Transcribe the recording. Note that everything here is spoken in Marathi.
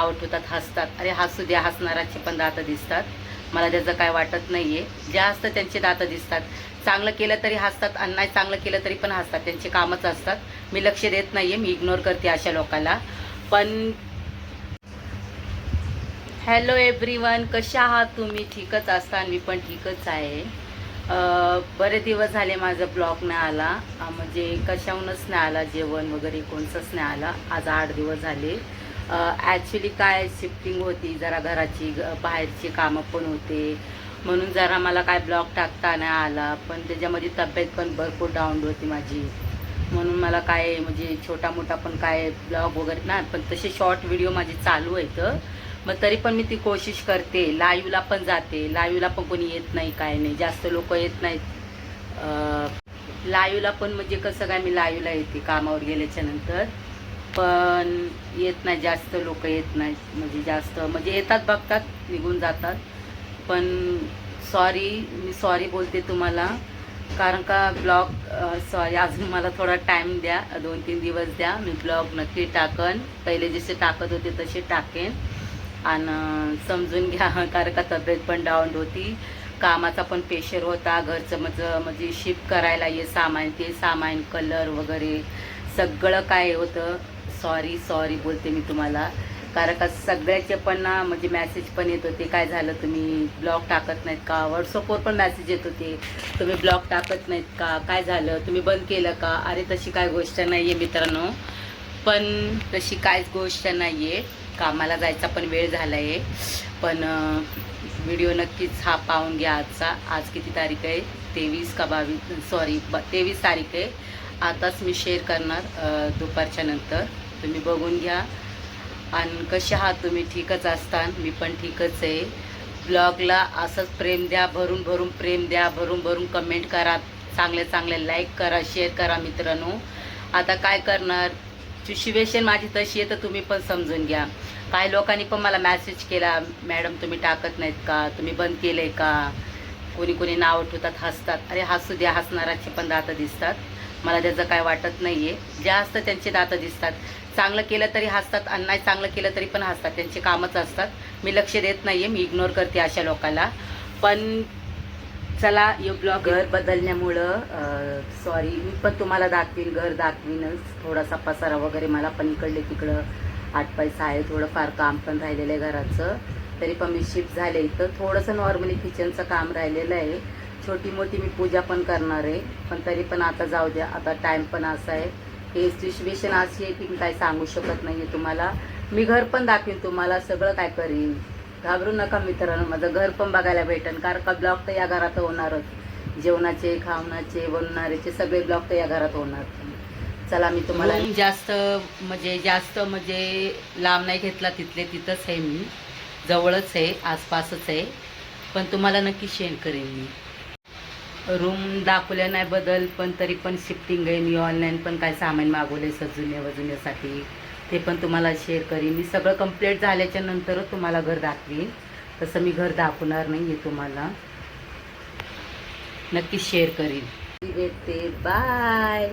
नाव ठेवतात, हसतात. अरे हसू द्या, हसणाराचे पण दात दिसतात. मला त्याचं काय वाटत नाही आहे. जास्त त्यांचे दात दिसतात. चांगलं केलं तरी हसतात आणि नाही चांगलं केलं तरी पण हसतात. त्यांचे कामच असतात. मी लक्ष देत नाही आहे, मी इग्नोर करते अशा लोकांना. पण हॅलो एव्हरीवन, कशा आहात तुम्ही? ठीकच असता. मी पण ठीकच आहे. बरेच दिवस झाले माझा ब्लॉग नाही आला. म्हणजे कशाहूनच नाही आला, जेवण वगैरे कोणचंच नाही आला. आज 8 दिवस झाले. ॲक्च्युली काय शिफ्टिंग होती जरा घराची, बाहेरची कामं पण होते, म्हणून जरा मला काय ब्लॉग टाकता नाही आला. पण त्याच्यामध्ये तब्येत पण भरपूर डाऊन होती माझी, म्हणून मला काय म्हणजे छोटा मोठा पण काय ब्लॉग वगैरे नाही. पण तसे शॉर्ट व्हिडिओ माझे चालू आहेत. मग तरी पण मी ती कोशिश करते. लाईव्हला पण जाते. लाईव्हला पण कोणी येत नाही, काय नाही, जास्त लोक येत नाहीत लाईव्हला पण. म्हणजे कसं काय, मी लाईव्हला येते कामावर गेल्याच्या नंतर, पण येत नाही जास्त लोक, येत नाहीत. म्हणजे जास्त म्हणजे येतात, बघतात, निघून जातात. पण मी सॉरी बोलते तुम्हाला, कारण का ब्लॉग सॉरी, अजून मला थोडा टाईम द्या, 2-3 दिवस द्या. मी ब्लॉग नक्की टाकन. पहिले जसे टाकत होते तसे टाकेन. आणि समजून घ्या, कारण का तब्येत पण डाऊन होती, कामाचा पण प्रेशर होता, घरचं म्हणजे शिफ्ट करायला ये सामान, ते सामान, कलर वगैरे सगळं काय होतं. सॉरी बोलते मी तुम्हाला, कारण का सगळ्याचे पण ना म्हणजे मॅसेज पण येत होते, काय झालं तुम्ही ब्लॉग टाकत नाहीत का? व्हॉट्सअपवर पण मॅसेज येत होते, तुम्ही ब्लॉग टाकत नाहीत का, काय झालं, तुम्ही बंद केलं का? अरे तशी काय गोष्ट नाही आहे मित्रांनो, पण तशी काहीच गोष्ट नाही आहे. कामाला जायचा पण वेळ झाला आहे. पण व्हिडिओ नक्कीच हा पाहून घ्या आजचा. आज किती तारीख आहे? 23 का 23 तारीख आहे. आताच मी शेअर करणार दुपारच्या नंतर, तुम्ही बघून घ्या. आणि कसे आहात तुम्ही? ठीकच असतान? मी पण ठीकच आहे. ब्लॉगला असंच प्रेम द्या, भरून भरून प्रेम द्या, भरून भरून कमेंट करा, चांगले चांगले लाईक करा, शेअर करा मित्रांनो. आता काय करणार, सिच्युएशन माझी तशी आहे, तर तुम्ही पण समजून घ्या. काही लोकांनी पण मला मॅसेज केला, मॅडम तुम्ही टाकत नाहीत का, तुम्ही बंद केलं आहे का? कोणी कोणी नाव ठेवतात, हसतात. अरे हसू द्या, हसणाराचे पण दात दिसतात. मला त्याचं काय वाटत नाही आहे. जास्त त्यांचे दात दिसतात. चांगलं केलं तरी हसतात आणि नाही चांगलं केलं तरी पण हसतात. त्यांचे कामच असतात. मी लक्ष देत नाही आहे, मी इग्नोर करते अशा लोकांना. पण चला, यो ब्लॉग घर बदलण्यामुळं सॉरी, मी पण तुम्हाला दाखवीन, घर दाखवीनच. थोडासा पसारा वगैरे मला पण इकडले तिकडं 8 पैसा आहे, थोडंफार काम पण राहिलेलं आहे घराचं. तरी पण मी शिफ्ट झाले इथं. थोडंसं नॉर्मली किचनचं काम राहिलेलं आहे. छोटी मोठी मी पूजा पण करणार आहे, पण तरी पण आता जाऊ द्या, आता टाईम पण असा आहे. हे सिच्युएशन अशी आहे की मी काय सांगू शकत नाही आहे तुम्हाला. मी घर पण दाखवीन तुम्हाला, सगळं काय करीन. घाबरू नका मित्रांनो, माझं घर पण बघायला भेटेल, कारण का ब्लॉग तर या घरात होणारच. जेवणाचे, खावणाचे, बनवणारेचे सगळे ब्लॉग तर या घरात होणार. चला, मी तुम्हाला जास्त म्हणजे लांब नाही घेतला, तिथले तिथंच आहे मी, जवळच आहे, आसपासच आहे. पण तुम्हाला नक्की शेअर करेन मी. रूम दाखवल्या नाही बदल, पण तरी पण शिफ्टिंग आहे. मी ऑनलाईन पण काय सामान मागवले सजवण्या वजवण्यासाठी, ते पण तुम्हाला शेअर करीन. मी सगळं कंप्लीट झाल्याच्या नंतरच तुम्हाला घर दाखवीन. तसं मी घर दाखवणार नाही आहे तुम्हाला, नक्की शेअर करीन. भेटते, बाय.